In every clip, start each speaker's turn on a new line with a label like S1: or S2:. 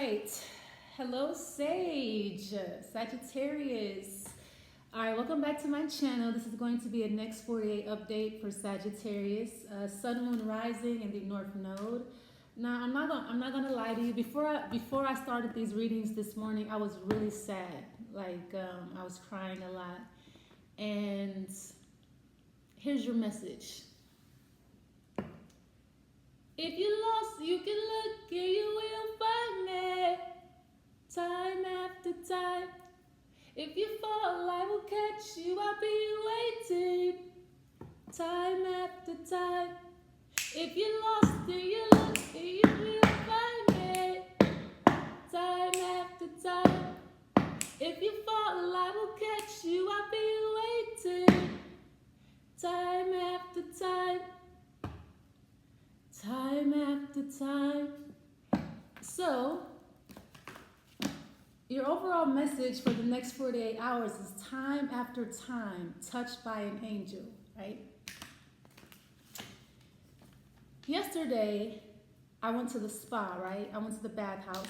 S1: right. Hello, Sagittarius. All right, welcome back to my channel. This is going to be a next 48 update for Sagittarius, Sun, Moon, Rising, and the North Node. Now, I'm not gonna lie to you. Before I started these readings this morning, I was really sad. I was crying a lot. And here's your message. If you lost, you can look and you will find me. Time after time. If you fall, I will catch you. I'll be waiting. Time after time. If you lost, then you look and you will find me. Time after time. If you fall, I will catch you. I'll be waiting. Time after time. Time after time. So, your overall message for the next 48 hours is time after time, touched by an angel, right? Yesterday, I went to the spa, right? I went to the bathhouse.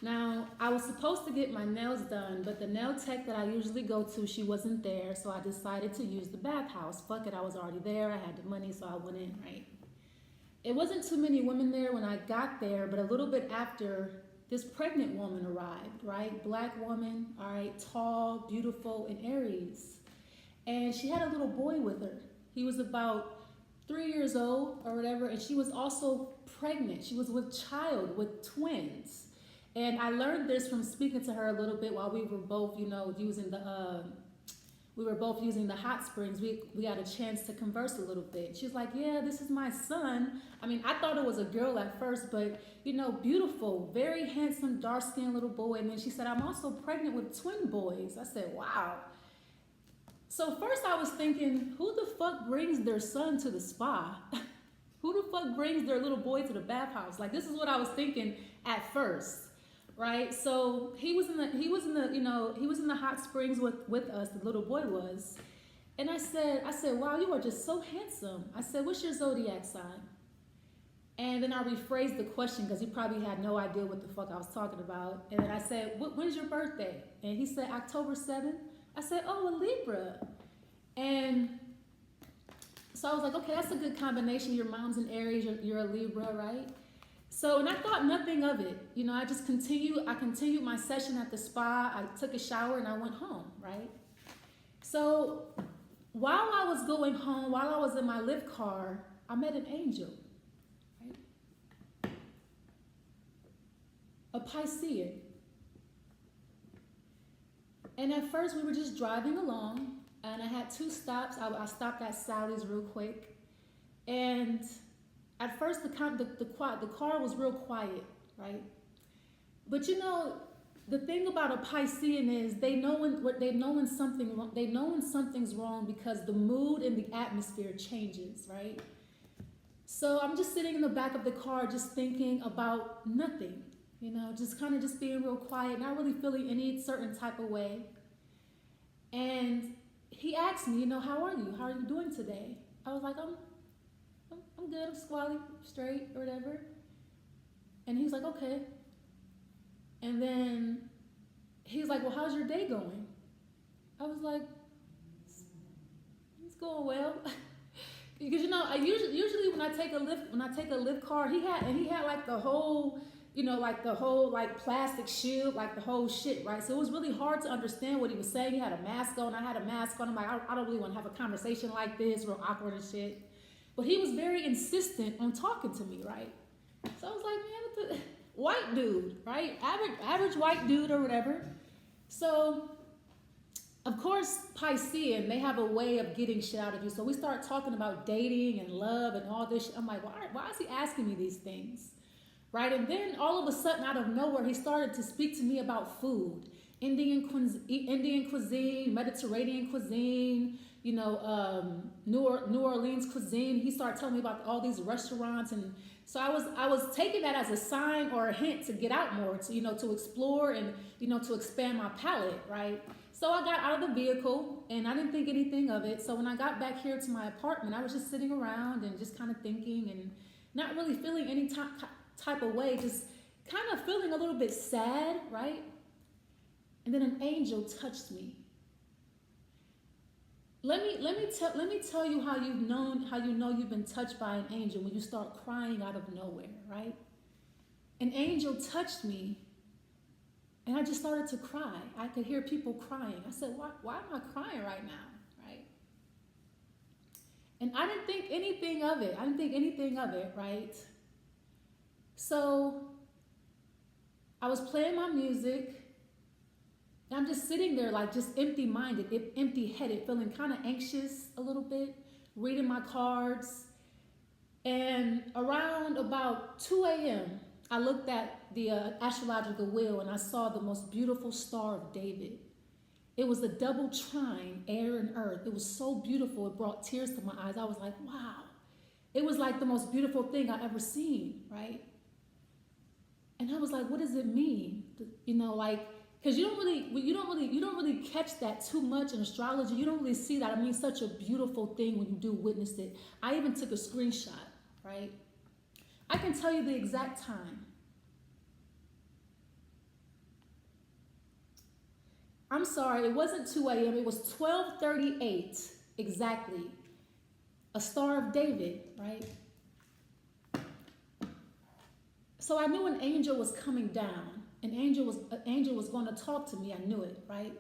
S1: Now, I was supposed to get my nails done, but the nail tech that I usually go to, she wasn't there, so I decided to use the bathhouse. Fuck it, I was already there, I had the money, so I went in, right? It wasn't too many women there when I got there, but a little bit after, this pregnant woman arrived, right? Black woman, all right, tall, beautiful, and Aries. And she had a little boy with her. He was about 3 years old or whatever, and she was also pregnant. She was with child, with twins. And I learned this from speaking to her a little bit while we were both, using the hot springs. We had a chance to converse a little bit. She's like, yeah, this is my son. I mean, I thought it was a girl at first, but, beautiful, very handsome, dark-skinned little boy. And then she said, I'm also pregnant with twin boys. I said, wow. So first I was thinking, who the fuck brings their son to the spa? Who the fuck brings their little boy to the bathhouse? Like, this is what I was thinking at first. Right, so he was in the hot springs with us. The little boy was, and I said, wow, you are just so handsome. I said, what's your zodiac sign? And then I rephrased the question because he probably had no idea what the fuck I was talking about. And then I said, when's your birthday? And he said, October 7th. I said, oh, a Libra. And so I was like, okay, that's a good combination. Your mom's an Aries, you're a Libra, right? So, and I thought nothing of it. I continued my session at the spa. I took a shower and I went home, right? So, while I was going home, while I was in my Lyft car, I met an angel, right? A Piscean. And at first we were just driving along and I had 2 stops. I stopped at Sally's real quick. And at first, the car was real quiet, right? But the thing about a Piscean is they know when something's wrong because the mood and the atmosphere changes, right? So I'm just sitting in the back of the car, just thinking about nothing, just kind of just being real quiet, not really feeling any certain type of way. And he asked me, how are you? How are you doing today? I was like, I'm good, I'm squally, straight, or whatever. And he's like, okay. And then he's like, well, how's your day going? I was like, it's going well. Because I usually when I take a lift car, he had like the whole, plastic shield, like the whole shit, right? So it was really hard to understand what he was saying. He had a mask on, I had a mask on. I'm like, I don't really want to have a conversation like this, real awkward and shit. But he was very insistent on talking to me, right? So I was like, man, what the white dude, right? Average white dude or whatever. So, of course, Piscean, they have a way of getting shit out of you. So we start talking about dating and love and all this shit. I'm like, why is he asking me these things? Right? And then all of a sudden, out of nowhere, he started to speak to me about food. Indian cuisine, Mediterranean cuisine, New Orleans cuisine. He started telling me about all these restaurants, and so I was taking that as a sign or a hint to get out more, to explore and to expand my palette, right? So I got out of the vehicle and I didn't think anything of it. So when I got back here to my apartment, I was just sitting around and just kind of thinking and not really feeling any type of way, just kind of feeling a little bit sad, right? And then an angel touched me. Let me tell you how you know you've been touched by an angel when you start crying out of nowhere, right? An angel touched me, and I just started to cry. I could hear people crying. I said, why am I crying right now, right? And I didn't think anything of it, right? So I was playing my music, and I'm just sitting there like just empty-minded, empty-headed, feeling kind of anxious a little bit, reading my cards. And around about 2 a.m., I looked at the astrological wheel and I saw the most beautiful star of David. It was a double trine, air and earth. It was so beautiful. It brought tears to my eyes. I was like, wow. It was like the most beautiful thing I ever seen, right? And I was like, what does it mean? You know, like, because you don't really catch that too much in astrology. You don't really see that. I mean, such a beautiful thing when you do witness it. I even took a screenshot, right? I can tell you the exact time. I'm sorry, it wasn't 2 a.m. It was 12:38 exactly. A Star of David, right? So I knew an angel was coming down. An angel was going to talk to me. I knew it, right?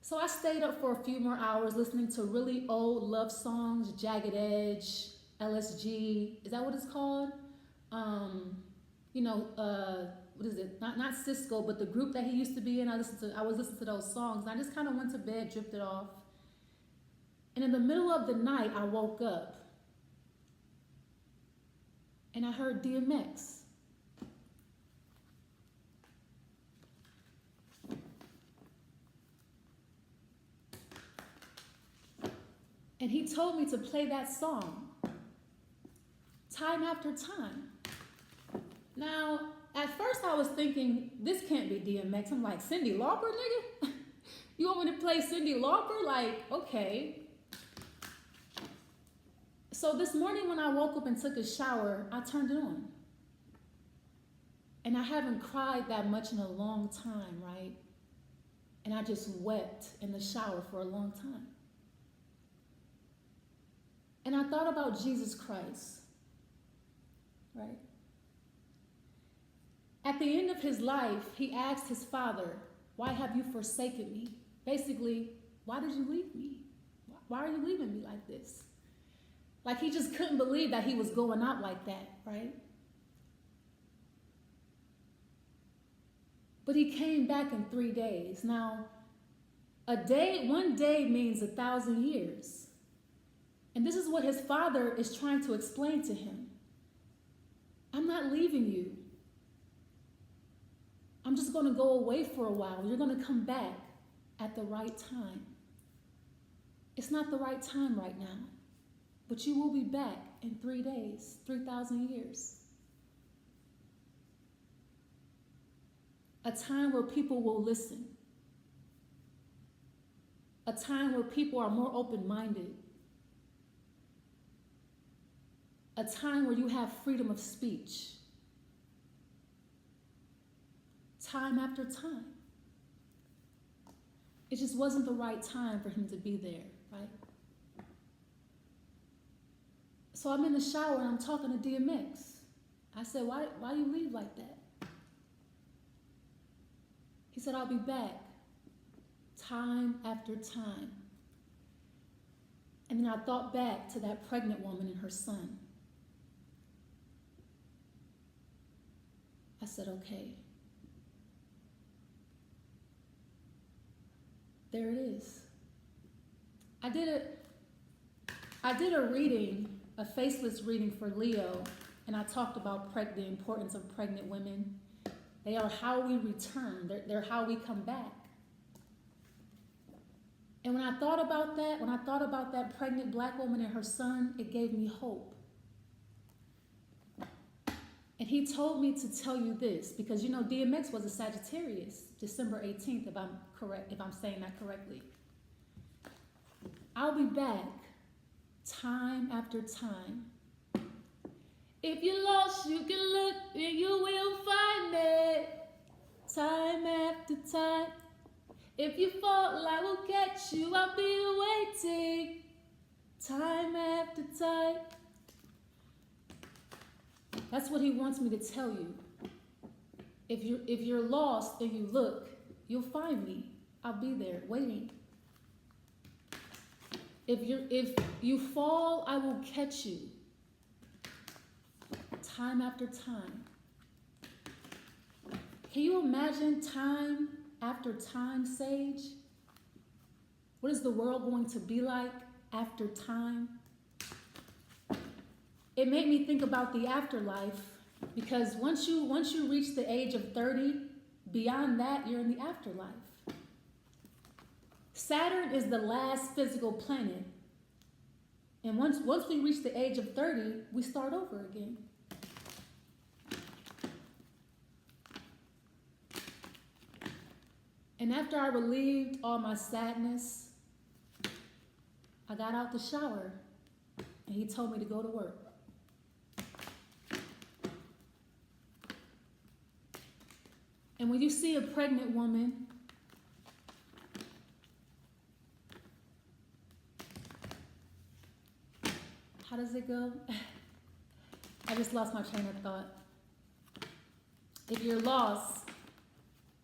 S1: So I stayed up for a few more hours listening to really old love songs, Jagged Edge, LSG. Is that what it's called? What is it? Not Cisco, but the group that he used to be in. I was listening to those songs, and I just kind of went to bed, drifted off. And in the middle of the night, I woke up, and I heard DMX. And he told me to play that song time after time. Now, at first I was thinking, this can't be DMX. I'm like, Cyndi Lauper, nigga? You want me to play Cyndi Lauper? Like, okay. So this morning when I woke up and took a shower, I turned it on. And I haven't cried that much in a long time, right? And I just wept in the shower for a long time. And I thought about Jesus Christ, right? At the end of his life, he asked his Father, why have you forsaken me? Basically, why did you leave me? Why are you leaving me like this? Like he just couldn't believe that he was going out like that, right? But he came back in 3 days. Now, one day means 1,000 years. And this is what his Father is trying to explain to him. I'm not leaving you. I'm just going to go away for a while. You're going to come back at the right time. It's not the right time right now, but you will be back in 3 days, 3,000 years. A time where people will listen. A time where people are more open-minded. A time where you have freedom of speech. Time after time. It just wasn't the right time for him to be there, right? So I'm in the shower and I'm talking to DMX. I said, why you leave like that? He said, I'll be back time after time. And then I thought back to that pregnant woman and her son. I said, okay. There it is. I did a reading, a faceless reading for Leo, and I talked about the importance of pregnant women. They are how we return. They're how we come back. And when I thought about that pregnant black woman and her son, it gave me hope. And he told me to tell you this, because you know DMX was a Sagittarius, December 18th, if I'm saying that correctly. I'll be back time after time. If you're lost, you can look and you will find it. Time after time. If you fall, I will catch you. I'll be waiting. Time after time. That's what he wants me to tell you. If you're lost and you look, you'll find me. I'll be there waiting. If you fall, I will catch you. Time after time. Can you imagine time after time, Sage? What is the world going to be like after time? It made me think about the afterlife, because once you reach the age of 30, beyond that, you're in the afterlife. Saturn is the last physical planet. And once we reach the age of 30, we start over again. And after I relieved all my sadness, I got out the shower and he told me to go to work. And when you see a pregnant woman, how does it go? I just lost my train of thought. If you're lost,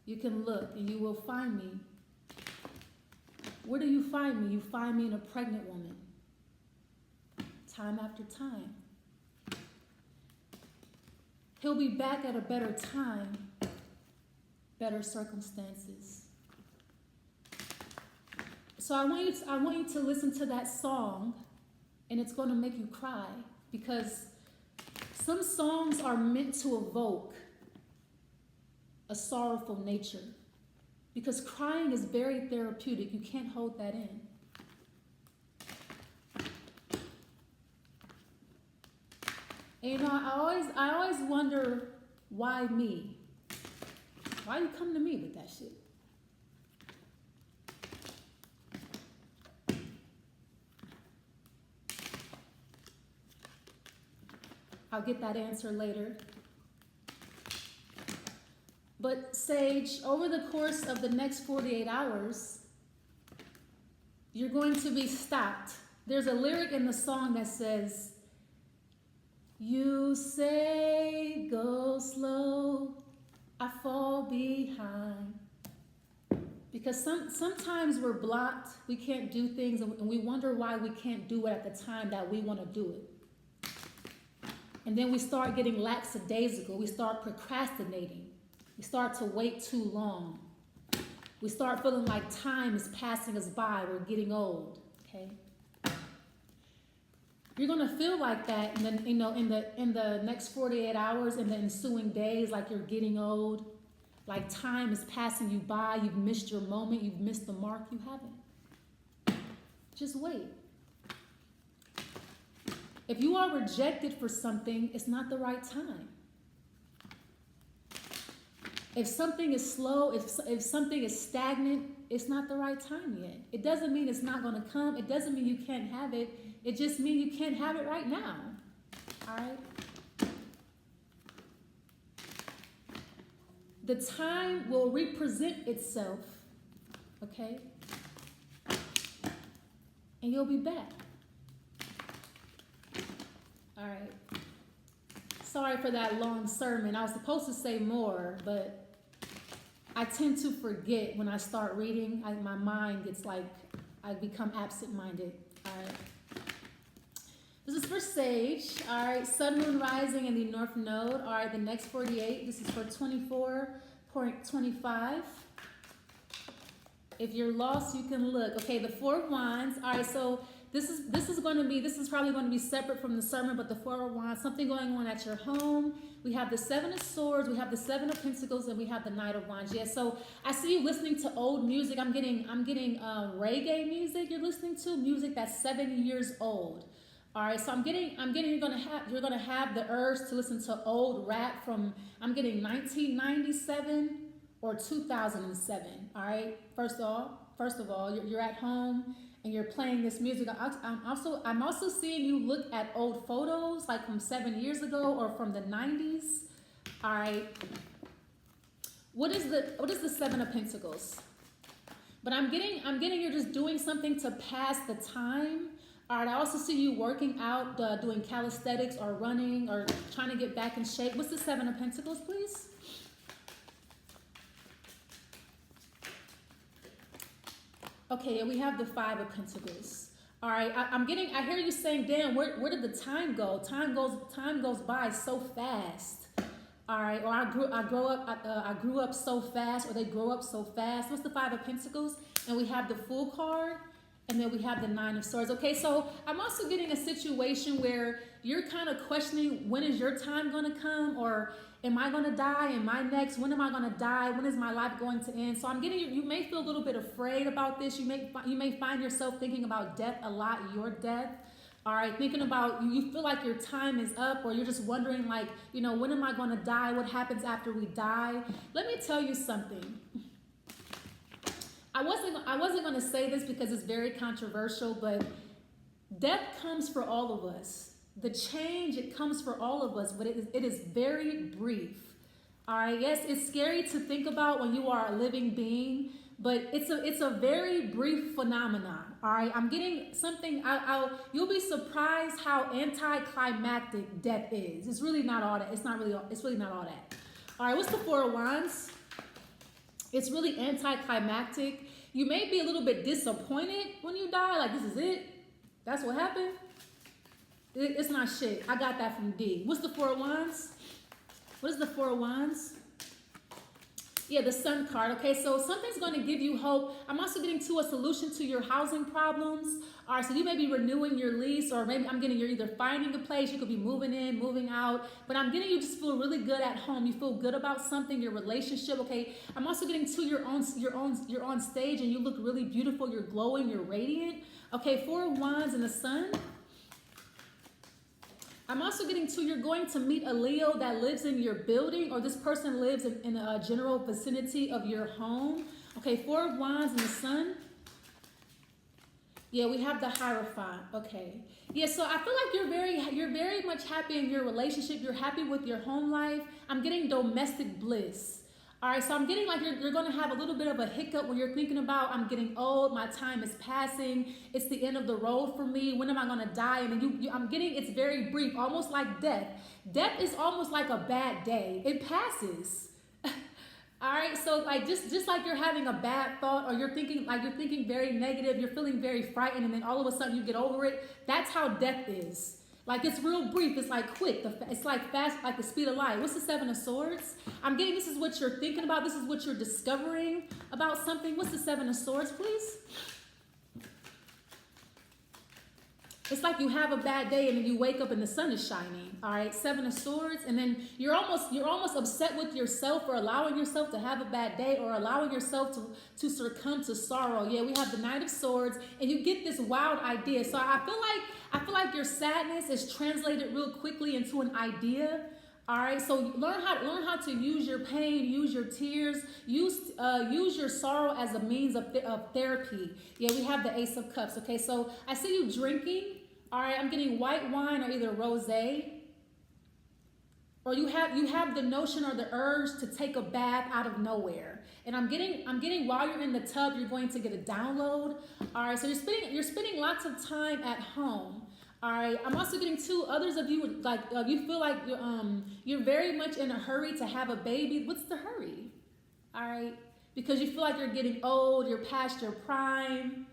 S1: you can look and you will find me. Where do you find me? You find me in a pregnant woman. Time after time. He'll be back at a better time, better circumstances. So I want you to listen to that song, and it's going to make you cry, because some songs are meant to evoke a sorrowful nature, because crying is very therapeutic. You can't hold that in. And you know, I always wonder, why me? Why you come to me with that shit? I'll get that answer later. But Sage, over the course of the next 48 hours, you're going to be stopped. There's a lyric in the song that says, you say go slow, I fall behind. Because sometimes we're blocked, we can't do things, and we wonder why we can't do it at the time that we want to do it. And then we start getting lackadaisical, we start procrastinating. We start to wait too long. We start feeling like time is passing us by. We're getting old. Okay. You're gonna feel like that, and then in the next 48 hours, in the ensuing days, like you're getting old, like time is passing you by. You've missed your moment. You've missed the mark. You haven't. Just wait. If you are rejected for something, it's not the right time. If something is slow, if something is stagnant, it's not the right time yet. It doesn't mean it's not going to come. It doesn't mean you can't have it. It just means you can't have it right now. All right? The time will represent itself, okay? And you'll be back. All right. Sorry for that long sermon. I was supposed to say more, but I tend to forget when I start reading. My mind gets like, I become absent-minded. All right. This is for Sage. All right. Sun, Moon, rising in the North Node. All right. The next 48. This is for 24.25. If you're lost, you can look. Okay. The Four of Wands. All right. So this is probably going to be separate from the sermon, but the Four of Wands, something going on at your home. We have the Seven of Swords, we have the Seven of Pentacles, and we have the Knight of Wands. Yeah, so I see you listening to old music. I'm getting reggae music. You're listening to music that's 70 years old. All right, so I'm getting you're gonna have the urge to listen to old rap from, I'm getting 1997 or 2007. All right, first of all, you're at home and you're playing this music. I'm also seeing you look at old photos like from 7 years ago or from the 90s. All right. What is the Seven of Pentacles? But I'm getting you're just doing something to pass the time. All right, I also see you working out, doing calisthenics or running or trying to get back in shape. What's the Seven of Pentacles, please? Okay, yeah, we have the Five of Pentacles. All right, I hear you saying, damn, where did the time go? Time goes by so fast. All right, or I grew up so fast, or they grow up so fast. What's the Five of Pentacles? And we have the Fool card, and then we have the Nine of Swords. Okay, so I'm also getting a situation where you're kind of questioning, when is your time going to come? Or am I going to die? Am I next? When am I going to die? When is my life going to end? So I'm getting, you may feel a little bit afraid about this. You may find yourself thinking about death a lot, your death. All right, thinking about, you feel like your time is up, or you're just wondering, like, you know, when am I going to die? What happens after we die? Let me tell you something. I wasn't going to say this because it's very controversial, but death comes for all of us. The change, it comes for all of us, but it is very brief. All right, yes, it's scary to think about when you are a living being, but it's a very brief phenomenon. All right, I'm getting something. You'll be surprised how anticlimactic death is. It's really not all that. It's really not all that. All right, what's the Four of Wands? It's really anticlimactic. You may be a little bit disappointed when you die. Like, this is it. That's what happened. It's not shit. I got that from D. What's the Four of Wands? What is the Four of Wands? Yeah, the Sun card. Okay, so something's going to give you hope. I'm also getting to a solution to your housing problems. All right, so you may be renewing your lease, or maybe I'm getting you're either finding a place. You could be moving in, moving out. But I'm getting you just feel really good at home. You feel good about something, your relationship. Okay, I'm also getting to you're on stage and you look really beautiful. You're glowing. You're radiant. Okay, Four of Wands and the Sun. I'm also getting to you're going to meet a Leo that lives in your building, or this person lives in a general vicinity of your home. Okay, Four of Wands and the Sun. Yeah, we have the Hierophant. Okay. Yeah, so I feel like you're very much happy in your relationship. You're happy with your home life. I'm getting domestic bliss. All right, so I'm getting like you're going to have a little bit of a hiccup when you're thinking about, I'm getting old, my time is passing, it's the end of the road for me, when am I going to die? And then I'm getting, it's very brief, almost like death. Death is almost like a bad day. It passes. All right, so like just like you're having a bad thought, or you're thinking very negative, you're feeling very frightened, and then all of a sudden you get over it. That's how death is. Like, it's real brief. It's like quick. It's like fast, like the speed of light. What's the Seven of Swords? I'm getting this is what you're thinking about. This is what you're discovering about something. What's the Seven of Swords, please? It's like you have a bad day and then you wake up and the sun is shining. All right, Seven of Swords, and then you're almost upset with yourself for allowing yourself to have a bad day, or allowing yourself to succumb to sorrow. Yeah, we have the Knight of Swords, and you get this wild idea. So I feel like your sadness is translated real quickly into an idea. All right, so learn how to use your pain, use your tears, use your sorrow as a means of therapy. Yeah, we have the Ace of Cups. Okay, so I see you drinking. All right, I'm getting white wine or either rosé, or you have the notion or the urge to take a bath out of nowhere. And I'm getting while you're in the tub, you're going to get a download. All right, so you're spending lots of time at home. All right, I'm also getting two others of you, like you feel like you're very much in a hurry to have a baby. What's the hurry? All right, because you feel like you're getting old, you're past your prime.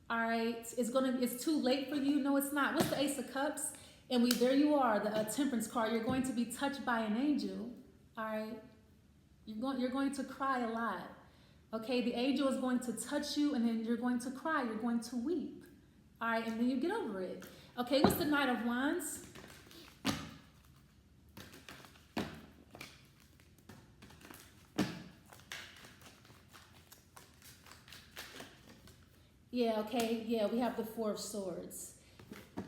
S1: All right, it's too late for you. No, it's not. What's the Ace of Cups? And there you are, the Temperance card. You're going to be touched by an angel. All right, you're going to cry a lot. Okay, the angel is going to touch you, and then you're going to cry. You're going to weep. All right, and then you get over it. Okay, what's the Knight of Wands? Yeah, okay, yeah, we have the Four of Swords.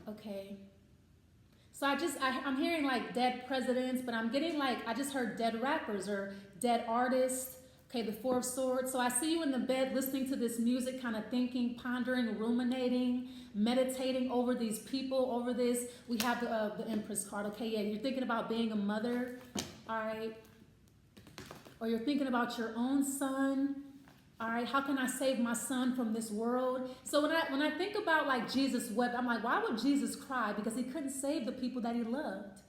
S1: Okay. So I'm hearing like dead presidents, but I'm getting like, I just heard dead rappers or dead artists. Okay, the Four of Swords. So I see you in the bed listening to this music, kind of thinking, pondering, ruminating, meditating over these people, over this. We have the Empress card. Okay, yeah, you're thinking about being a mother, all right? Or you're thinking about your own son. All right, how can I save my son from this world? So when I think about like Jesus wept, I'm like, why would Jesus cry? Because he couldn't save the people that he loved.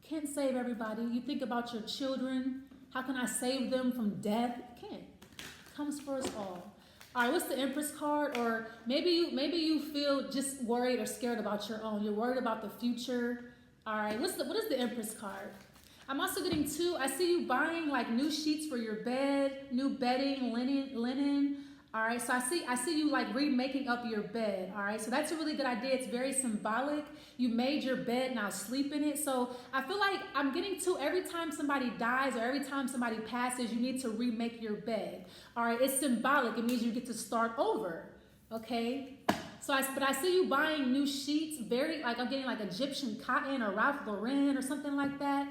S1: Can't save everybody. You think about your children. How can I save them from death? Can't. Comes for us all. All right, what's the Empress card? Or maybe you feel just worried or scared about your own. You're worried about the future. All right, what is the Empress card? I'm also getting two. I see you buying like new sheets for your bed, new bedding, linen. All right, so I see you like remaking up your bed. All right, so that's a really good idea. It's very symbolic. You made your bed, now sleep in it. So I feel like I'm getting two. Every time somebody dies or every time somebody passes, you need to remake your bed. All right, it's symbolic. It means you get to start over. Okay. So I see you buying new sheets. Very like I'm getting like Egyptian cotton or Ralph Lauren or something like that.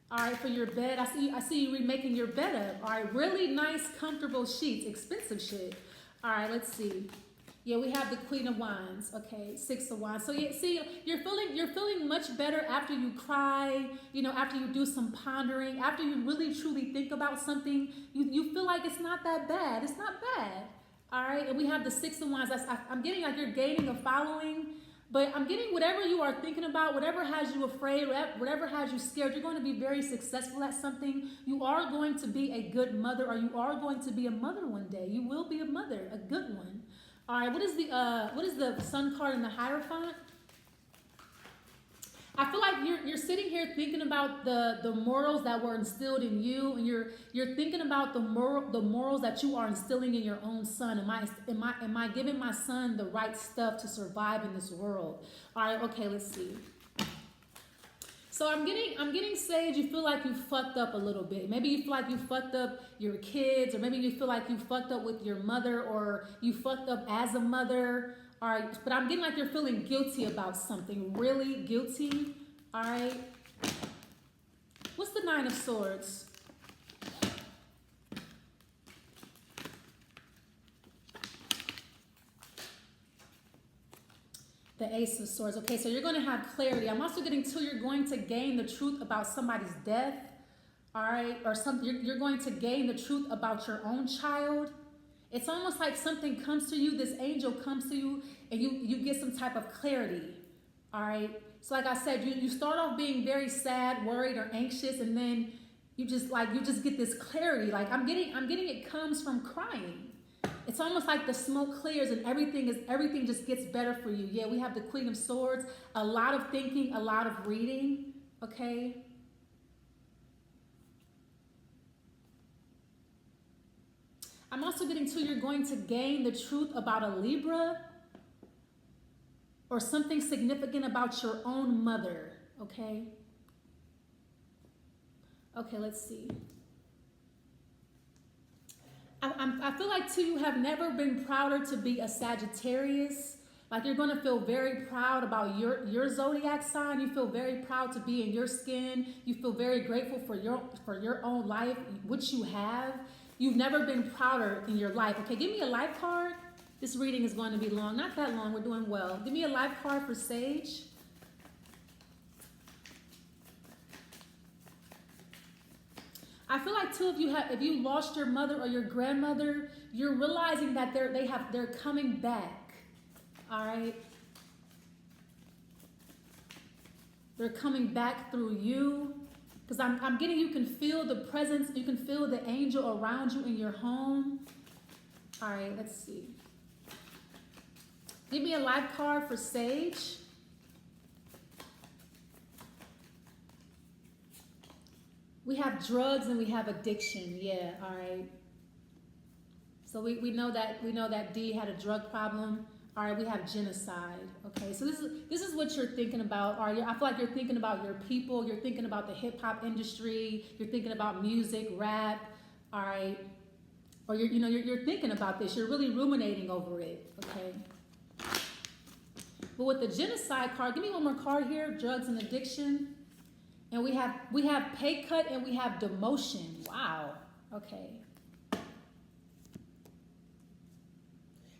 S1: All right, for your bed. I see you remaking your bed up. All right, really nice, comfortable sheets, expensive shit. All right, let's see. Yeah, we have the Queen of Wands. Okay, Six of Wands. So yeah, see, you're feeling much better after you cry. You know, after you do some pondering, after you really truly think about something, you feel like it's not that bad. It's not bad. All right, and we have the Six of Wands. I'm getting like you're gaining a following. But I'm getting whatever you are thinking about, whatever has you afraid, whatever has you scared, you're going to be very successful at something. You are going to be a good mother, or you are going to be a mother one day. You will be a mother, a good one. All right, what is the Sun card in the Hierophant? I feel like you're sitting here thinking about the morals that were instilled in you, and you're thinking about the morals that you are instilling in your own son. Am I giving my son the right stuff to survive in this world? All right, okay, let's see. So I'm getting Sage, you feel like you fucked up a little bit. Maybe you feel like you fucked up your kids, or maybe you feel like you fucked up with your mother, or you fucked up as a mother. All right, but I'm getting like you're feeling guilty about something, really guilty. All right. What's the Nine of Swords? The Ace of Swords. Okay, so you're going to have clarity. I'm also getting two, you're going to gain the truth about somebody's death. All right, or something. You're going to gain the truth about your own child. It's almost like something comes to you, this angel comes to you, and you get some type of clarity, all right? So like I said, you start off being very sad, worried, or anxious, and then you just get this clarity. Like I'm getting it comes from crying. It's almost like the smoke clears and everything just gets better for you. Yeah, we have the Queen of Swords, a lot of thinking, a lot of reading, okay? I'm also getting to you're going to gain the truth about a Libra or something significant about your own mother, okay? Okay, let's see. I feel like, too, you have never been prouder to be a Sagittarius. Like you're going to feel very proud about your zodiac sign. You feel very proud to be in your skin. You feel very grateful for your own life, which you have. You've never been prouder in your life. Okay, give me a life card. This reading is going to be long. Not that long. We're doing well. Give me a life card for Sage. I feel like too, if you lost your mother or your grandmother, you're realizing that they're coming back. All right. They're coming back through you. Because I'm getting, you can feel the presence, you can feel the angel around you in your home. All right, let's see. Give me a life card for Sage. We have drugs and we have addiction. Yeah, all right. So we know that D had a drug problem. All right, we have genocide. Okay, so this is what you're thinking about. All right, I feel like you're thinking about your people. You're thinking about the hip hop industry. You're thinking about music, rap. All right, or you're thinking about this. You're really ruminating over it. Okay. But with the genocide card, give me one more card here. Drugs and addiction, and we have pay cut and we have demotion. Wow. Okay.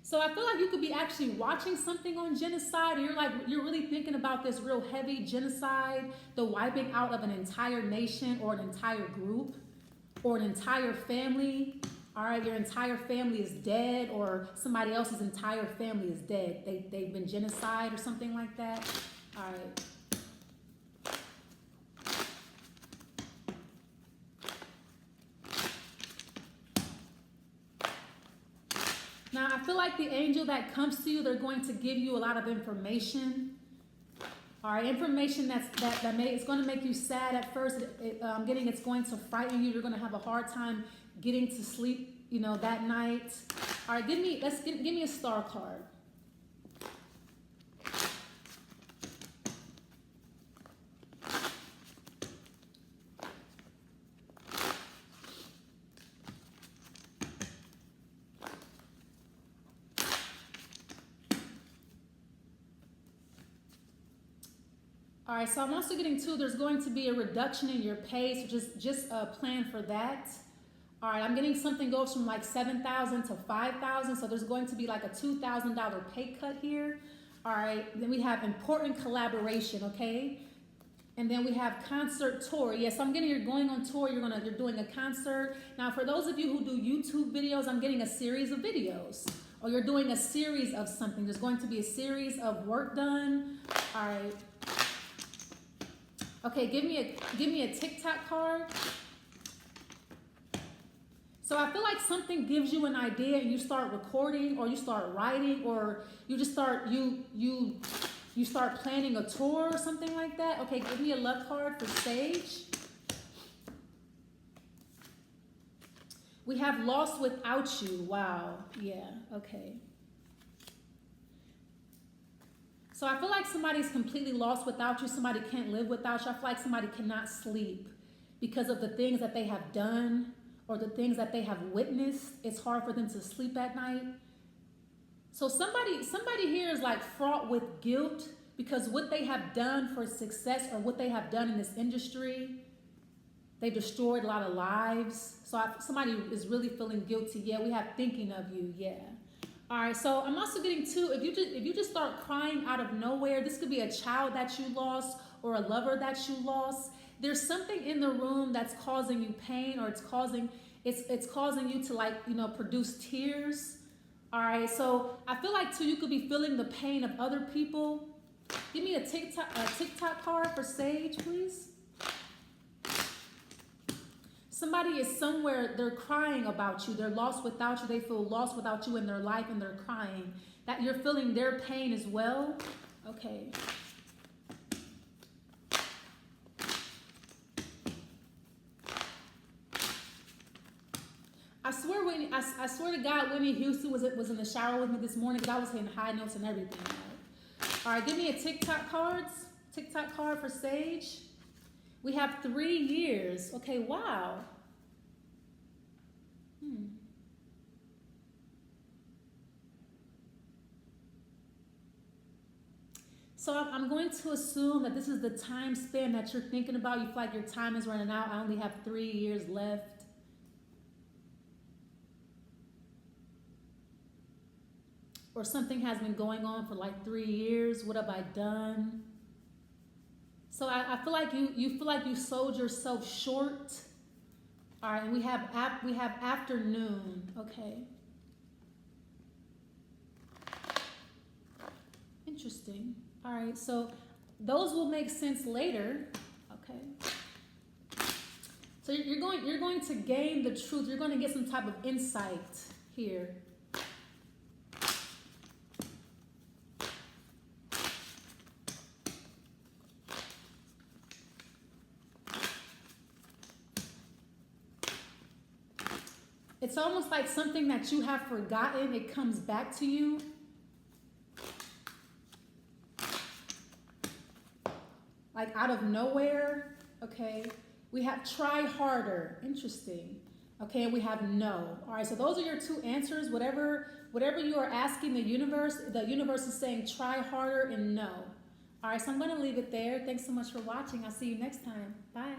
S1: So I feel like you could be actually watching something on genocide, and you're really thinking about this real heavy genocide, the wiping out of an entire nation or an entire group or an entire family. All right, your entire family is dead, or somebody else's entire family is dead. They've been genocide or something like that. All right. Now, I feel like the angel that comes to you, they're going to give you a lot of information. All right, information it's going to make you sad at first. It's going to frighten you. You're going to have a hard time getting to sleep, that night. All right, give me a star card. All right, so I'm also getting too, there's going to be a reduction in your pay, so just plan for that. All right, I'm getting something goes from like $7,000 to $5,000, so there's going to be like a $2,000 pay cut here. All right, then we have important collaboration, okay? And then we have concert tour. Yes, I'm getting you're going on tour, you're doing a concert. Now, for those of you who do YouTube videos, I'm getting a series of videos. Or you're doing a series of something. There's going to be a series of work done. All right. Okay, give me a TikTok card. So I feel like something gives you an idea and you start recording or you start writing or you just start you start planning a tour or something like that. Okay, give me a love card for Sage. We have lost without you. Wow. Yeah, okay. So I feel like somebody's completely lost without you. Somebody can't live without you. I feel like somebody cannot sleep because of the things that they have done or the things that they have witnessed. It's hard for them to sleep at night. So somebody here is like fraught with guilt because what they have done for success or what they have done in this industry, they've destroyed a lot of lives. So somebody is really feeling guilty. Yeah, we have thinking of you. Yeah. All right, so I'm also getting too, if you just start crying out of nowhere, this could be a child that you lost or a lover that you lost. There's something in the room that's causing you pain or it's causing you to produce tears. All right, so I feel like too you could be feeling the pain of other people. Give me a TikTok card for Sage, please. Somebody is somewhere, they're crying about you. They're lost without you. They feel lost without you in their life and they're crying. That you're feeling their pain as well. Okay. I swear to God, Whitney Houston was in the shower with me this morning because I was hitting high notes and everything. All right, give me a TikTok card for Sage. We have 3 years. Okay, wow. So I'm going to assume that this is the time span that you're thinking about. You feel like your time is running out. I only have 3 years left. Or something has been going on for like 3 years. What have I done? So I feel like you feel like you sold yourself short. All right, and we have afternoon. Okay. Interesting. All right, so those will make sense later. Okay. So you're going to gain the truth. You're going to get some type of insight here. It's almost like something that you have forgotten, it comes back to you. Like out of nowhere, okay? We have try harder, interesting. Okay, and we have no. All right, so those are your 2 answers. Whatever you are asking the universe is saying try harder and no. All right, so I'm gonna leave it there. Thanks so much for watching. I'll see you next time. Bye.